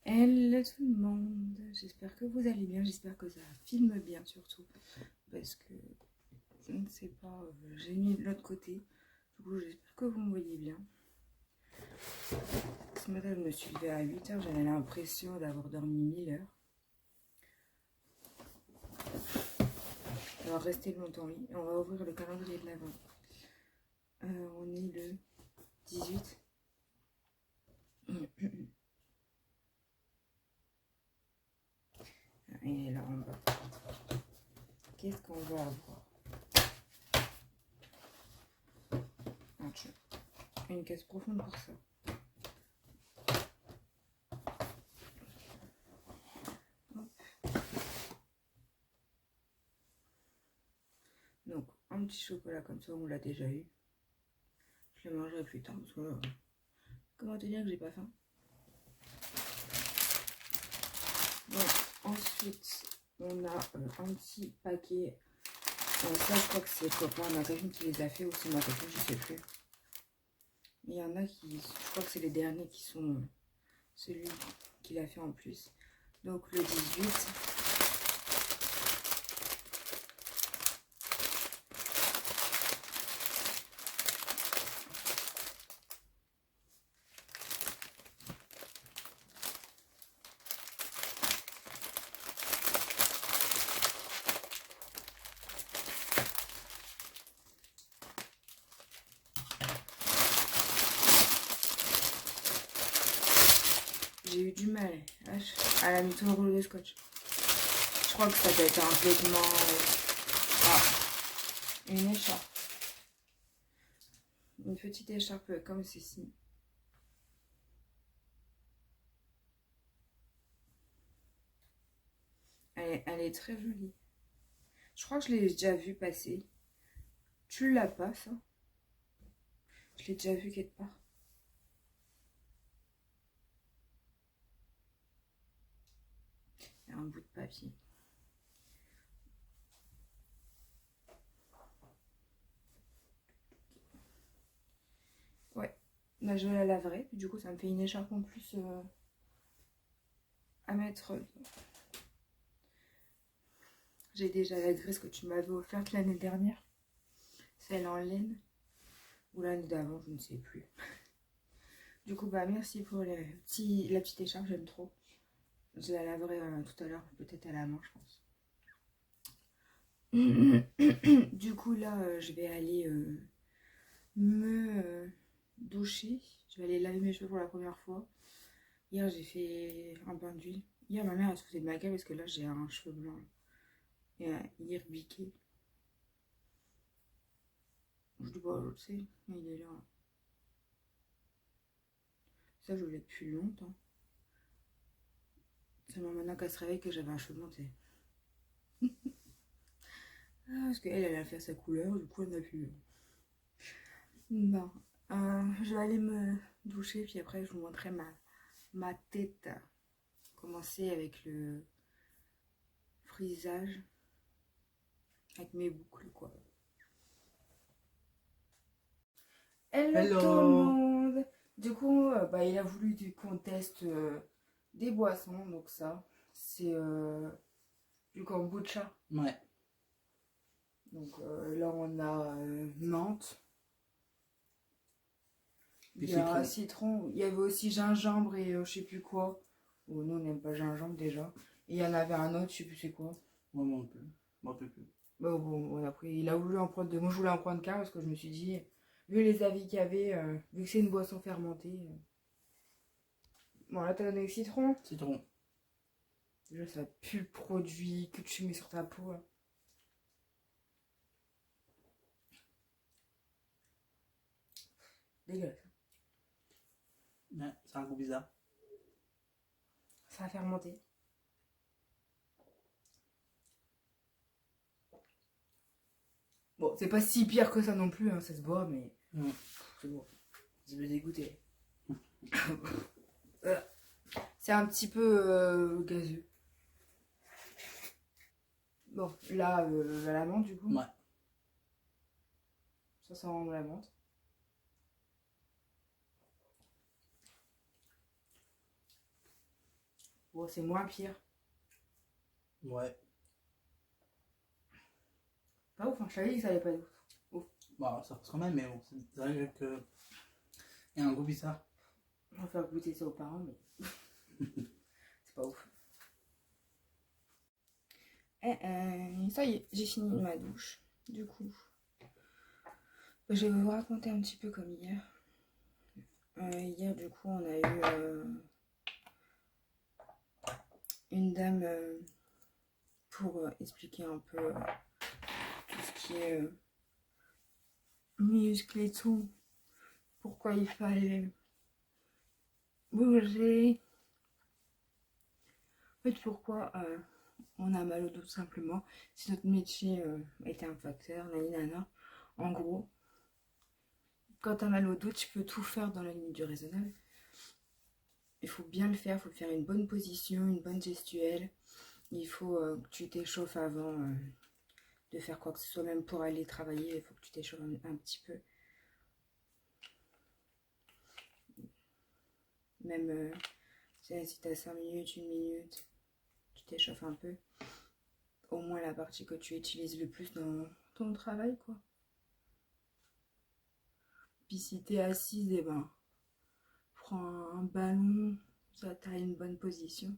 Hello tout le monde, j'espère que vous allez bien, j'espère que ça filme bien surtout, parce que je ne sais pas, j'ai mis de l'autre côté, du coup j'espère que vous me voyez bien. Ce matin je me suis levée à 8h, j'avais l'impression d'avoir dormi 1000 heures. On va rester longtemps au lit et on va ouvrir le calendrier de l'Avent. On est le 18. Il est là en bas. Qu'est-ce qu'on va avoir? Une caisse profonde pour ça. Donc, un petit chocolat comme ça, on l'a déjà eu. Je le mangerai plus tard parce que comment te dire que j'ai pas faim? Donc, ensuite, on a un petit paquet. Ça, je crois que c'est copain, ma copine qui les a fait ou c'est ma copine, je sais plus. Il y en a qui, je crois que c'est les derniers qui sont celui qu'il a fait en plus. Donc, le 18. J'ai eu du mal à la mettre au rouleau de scotch. Je crois que ça doit être un vêtement. Une écharpe. Une petite écharpe comme ceci. Elle est très jolie. Je crois que je l'ai déjà vu passer. Tu l'as pas, ça? Je l'ai déjà vu quelque part. Il y a un bout de papier. Ouais. Bah, je la laverai. Du coup, ça me fait une écharpe en plus à mettre. J'ai déjà la graisse que tu m'avais offerte l'année dernière. Celle en laine. Ou l'année d'avant, je ne sais plus. Du coup, bah merci pour la petite écharpe, j'aime trop. Je la laverai tout à l'heure, peut-être à la main, je pense. Du coup, là, je vais aller me doucher. Je vais aller laver mes cheveux pour la première fois. Hier, j'ai fait un bain d'huile. Hier, ma mère, elle se faisait de ma gueule parce que là, j'ai un cheveu blanc. Et hier, biqué. Je dis, bah, je sais, il est là. Ça, je l'ai depuis longtemps. Seulement maintenant qu'elle se réveille que j'avais un cheveu blanc, tu sais. Parce qu'elle, elle a fait sa couleur, du coup, elle n'a plus. Bon, je vais aller me doucher, puis après, je vous montrerai ma tête. Commencer avec le frisage, avec mes boucles, quoi. Hello tout le monde! Du coup, bah, il a voulu qu'on teste des boissons, donc ça, c'est du kombucha. Ouais. Donc là, on a menthe. Il y a citron. Il y avait aussi gingembre et je sais plus quoi. Oh, nous, on n'aime pas gingembre déjà. Et il y en avait un autre, je sais plus c'est quoi. Ouais, moi un peu. Moi un peu plus. Bah, bon, on a pris. Il a voulu en prendre deux. Moi, je voulais en prendre qu'un parce que je me suis dit, vu les avis qu'il y avait, vu que c'est une boisson fermentée. Bon, là, t'as donné le citron. Citron. Déjà, ça pue le produit que tu mets sur ta peau. Là. Dégueulasse. Ouais, c'est un goût bizarre. Ça a fermenté. Bon, c'est pas si pire que ça non plus, hein, ça se boit, mais c'est bon. Je vais dégoûter. C'est un petit peu gazeux. Bon, là, la menthe du coup. Ouais. Ça sent la menthe. Bon, c'est moins pire. Ouais. Pas ouf, hein. Je savais que ça allait pas être ouf. Bon, ça passe quand même, mais bon, c'est vrai que. Il y a un goût bizarre. On va faire goûter ça aux parents, mais c'est pas ouf. Ça y est, j'ai fini ma douche. Du coup, je vais vous raconter un petit peu comme hier. Hier, du coup, on a eu une dame pour expliquer un peu tout ce qui est muscles et tout. Pourquoi il fallait bouger. En fait, pourquoi on a mal au dos tout simplement. Si notre métier était un facteur, nanana. En gros, quand t'as mal au dos, tu peux tout faire dans la limite du raisonnable. Il faut bien le faire, il faut faire une bonne position, une bonne gestuelle. Il faut que tu t'échauffes avant de faire quoi que ce soit, même pour aller travailler, il faut que tu t'échauffes un petit peu. Même si tu as 5 minutes, 1 minute, tu t'échauffes un peu. Au moins la partie que tu utilises le plus dans ton travail, quoi. Puis si tu es assise, eh ben, prends un ballon, ça t'as une bonne position.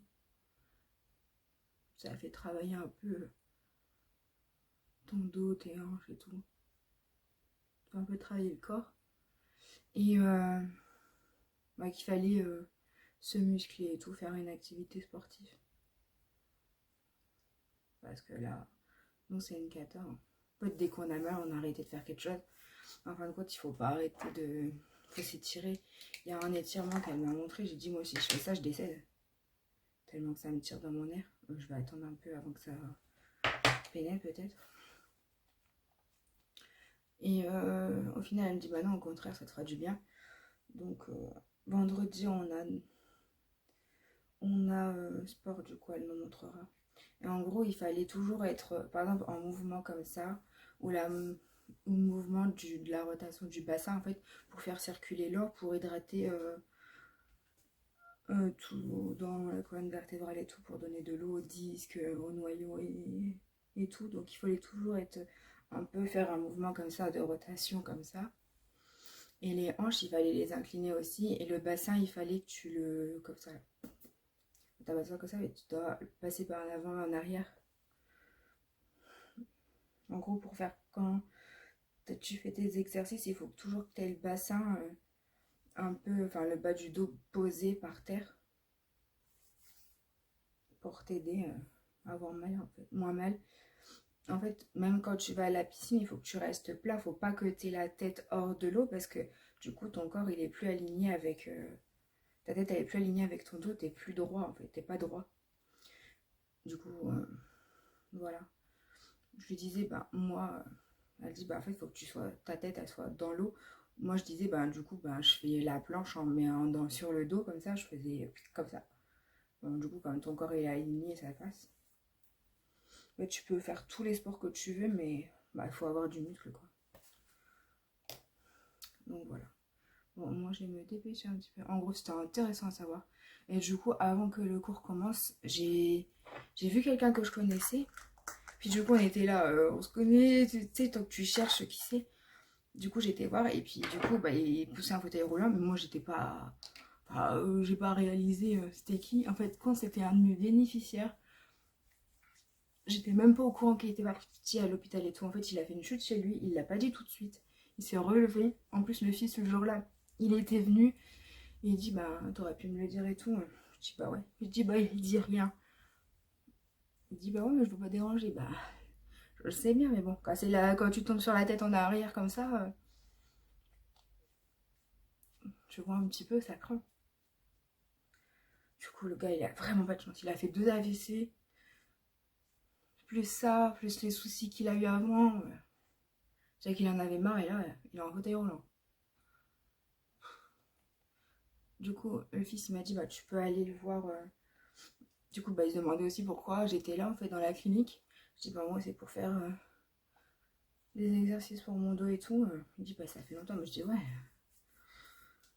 Ça fait travailler un peu ton dos, tes hanches et tout. Ça fait un peu travailler le corps. Et qu'il fallait se muscler et tout, faire une activité sportive. Parce que là, nous c'est une cata. Hein. En fait, dès qu'on a mal, on a arrêté de faire quelque chose. En fin de compte, il faut pas arrêter de... faut s'étirer. Il y a un étirement qu'elle m'a montré. J'ai dit, moi, si je fais ça, je décède. Tellement que ça me tire dans mon air. Donc, je vais attendre un peu avant que ça pénètre, peut-être. Et au final, elle me dit, bah non, au contraire, ça te fera du bien. Donc, vendredi, on a sport, du coup, elle me montrera. Et en gros, il fallait toujours être, par exemple, en mouvement comme ça, ou le mouvement de la rotation du bassin, en fait, pour faire circuler l'eau, pour hydrater tout dans la colonne vertébrale et tout, pour donner de l'eau au disque, au noyau et tout. Donc, il fallait toujours être un peu, faire un mouvement comme ça, de rotation comme ça. Et les hanches, il fallait les incliner aussi. Et le bassin, il fallait que tu le... comme ça. T'as pas ça comme ça, mais tu dois passer par en avant, en arrière. En gros, pour faire quand tu fais tes exercices, il faut toujours que tu aies le bassin un peu, enfin le bas du dos posé par terre pour t'aider à avoir mal, en fait, moins mal. En fait, même quand tu vas à la piscine, il faut que tu restes plat, il faut pas que tu aies la tête hors de l'eau parce que du coup ton corps il est plus aligné avec ta tête, elle est plus alignée avec ton dos, t'es plus droit en fait, t'es pas droit. Du coup, voilà. Je lui disais, bah moi, elle dit, bah en fait, il faut que ta tête elle soit dans l'eau. Moi, je disais, bah du coup, bah je fais la planche en mettant sur le dos comme ça, je faisais comme ça. Donc, du coup, quand ton corps est aligné, ça passe. Mais tu peux faire tous les sports que tu veux, mais bah, il faut avoir du muscle, quoi. Donc voilà. Bon, moi, je vais me dépêcher un petit peu. En gros, c'était intéressant à savoir. Et du coup, avant que le cours commence, j'ai vu quelqu'un que je connaissais. Puis du coup, on était là, on se connaît, tu sais, tant que tu cherches qui c'est. Du coup, j'étais voir, et puis du coup, bah, il poussait un fauteuil roulant, mais moi, j'étais pas... Enfin, j'ai pas réalisé c'était qui. En fait, quand c'était un de mes bénéficiaires, j'étais même pas au courant qu'il était parti à l'hôpital et tout. En fait, il a fait une chute chez lui, il l'a pas dit tout de suite. Il s'est relevé. En plus, le fils, ce jour-là, il était venu. Et il dit, bah, t'aurais pu me le dire et tout. Je dis, bah ouais. Je dis, bah, il dit rien. Il dit, bah ouais, mais je veux pas déranger. Bah, je le sais bien, mais bon, quand tu tombes sur la tête en arrière comme ça, tu vois un petit peu, ça craint. Du coup, le gars, il a vraiment pas de chance. Il a fait 2 AVC. Plus ça, plus les soucis qu'il a eu avant. C'est qu'il en avait marre et là, il est en fauteuil roulant. Du coup, le fils, il m'a dit, bah, tu peux aller le voir. Du coup, bah, il se demandait aussi pourquoi j'étais là, en fait, dans la clinique. Je dis, bah, moi, c'est pour faire des exercices pour mon dos et tout. Il dit, bah, ça fait longtemps. Mais je dis, ouais.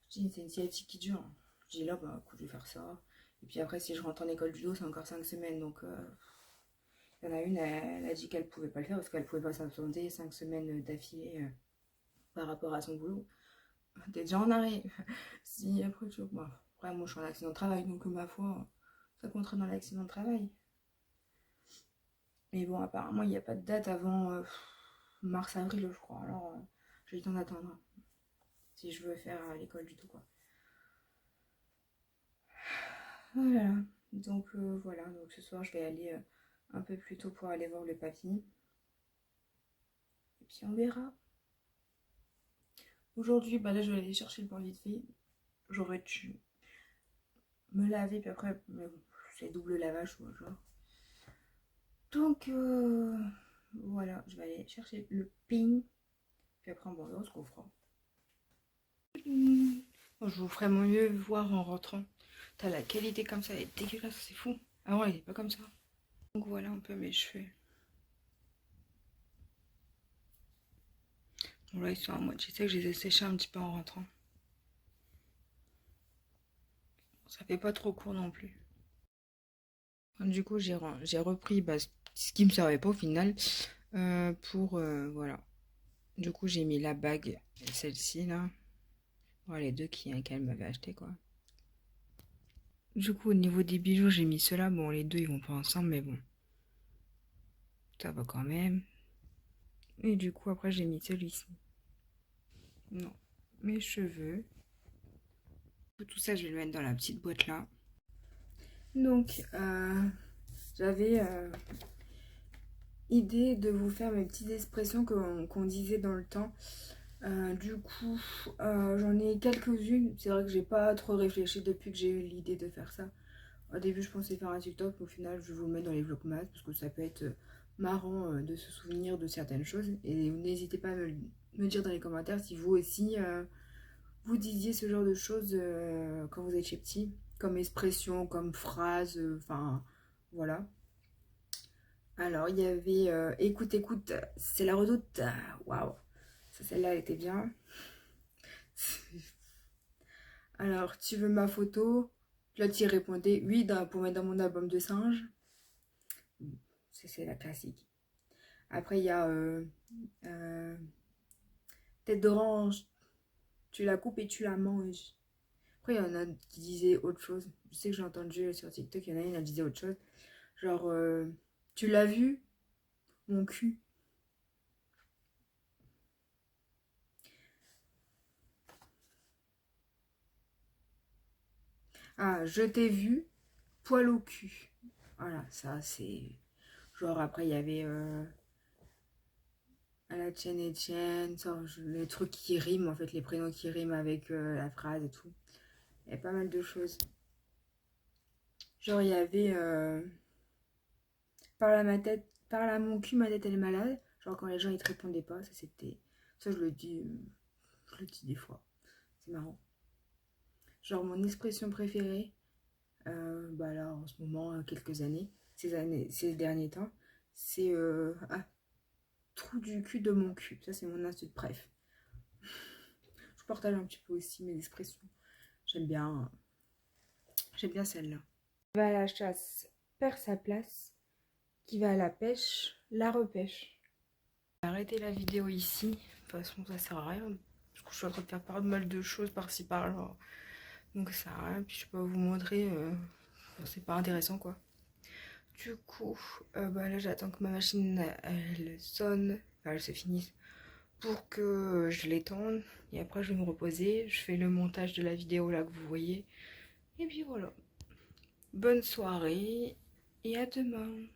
Je dis, c'est une sciatique qui dure. Je dis, là, bah, écoute, je vais faire ça. Et puis après, si je rentre en école judo, c'est encore 5 semaines. Donc, il y en a une, elle a dit qu'elle pouvait pas le faire parce qu'elle pouvait pas s'absenter 5 semaines d'affilée par rapport à son boulot. T'es déjà en arrêt. Si après, bon, après, moi, je suis en accident de travail, donc ma foi, ça comptera dans l'accident de travail. Mais bon, apparemment, il n'y a pas de date avant mars-avril, je crois. Alors, j'ai le temps d'attendre. Si je veux faire l'école du tout, quoi. Voilà. Donc, voilà. Donc, ce soir, je vais aller un peu plus tôt pour aller voir le papy. Et puis, on verra. Aujourd'hui, bah là, je vais aller chercher le bain vite fait. J'aurais dû me laver, puis après, c'est double lavage, genre. Donc, voilà, je vais aller chercher le ping. Puis après, bon, on se coffre. Bon, je vous ferai mon mieux voir en rentrant. T'as la qualité comme ça, elle est dégueulasse, c'est fou. Avant, elle est pas comme ça. Donc voilà un peu mes cheveux. Bon, là, ils sont à moitié. Je sais que je les ai séchés un petit peu en rentrant. Ça fait pas trop court non plus. Du coup, j'ai repris ce qui me servait pas au final. Voilà. Du coup, j'ai mis la bague, celle-ci là. Bon, les deux qu'elle m'avait acheté quoi. Du coup, au niveau des bijoux, j'ai mis ceux-là. Bon, les deux, ils vont pas ensemble, mais bon. Ça va quand même. Et du coup, après, j'ai mis celui-ci. Non. Mes cheveux. Tout ça, je vais le mettre dans la petite boîte là. Donc, j'avais idée de vous faire mes petites expressions qu'on disait dans le temps. Du coup, j'en ai quelques-unes. C'est vrai que j'ai pas trop réfléchi depuis que j'ai eu l'idée de faire ça. Au début, je pensais faire un TikTok, mais au final, je vais vous le mettre dans les vlogmas parce que ça peut être marrant de se souvenir de certaines choses. Et n'hésitez pas à me dire dans les commentaires si vous aussi vous disiez ce genre de choses quand vous étiez petit, comme expression, comme phrase, enfin voilà. Alors, il y avait écoute, écoute, c'est la redoute. Waouh, celle-là, elle était bien. Alors, tu veux ma photo? Là, tu y répondais oui pour mettre dans mon album de singe. C'est la classique. Après, il y a tête d'orange, tu la coupes et tu la manges. Après, il y en a qui disaient autre chose. Je sais que j'ai entendu sur TikTok, il y en a une qui disait autre chose. Genre, tu l'as vu? Mon cul. Ah, je t'ai vu, poil au cul. Voilà, ça c'est... Genre après, il y avait à la tienne et tienne, les trucs qui riment, en fait, les prénoms qui riment avec la phrase et tout. Il y a pas mal de choses. Genre, il y avait parle à ma tête, parle à mon cul, ma tête elle est malade. Genre quand les gens ils te répondaient pas, ça c'était... Ça je le dis des fois. C'est marrant. Genre mon expression préférée, bah là en ce moment, quelques années, ces derniers temps, c'est trou du cul de mon cul. Ça c'est mon insulte préf. Je partage un petit peu aussi mes expressions. J'aime bien celle-là. Qui va à la chasse perd sa place, qui va à la pêche la repêche. Arrêtez la vidéo ici, de toute façon ça sert à rien. Parce que je suis en train de faire pas mal de choses par-ci par-là. Donc ça sert à rien, puis je peux pas vous montrer, c'est pas intéressant quoi. Du coup, bah là j'attends que ma machine elle sonne, enfin elle se finisse, pour que je l'étende. Et après je vais me reposer, je fais le montage de la vidéo là que vous voyez. Et puis voilà. Bonne soirée et à demain.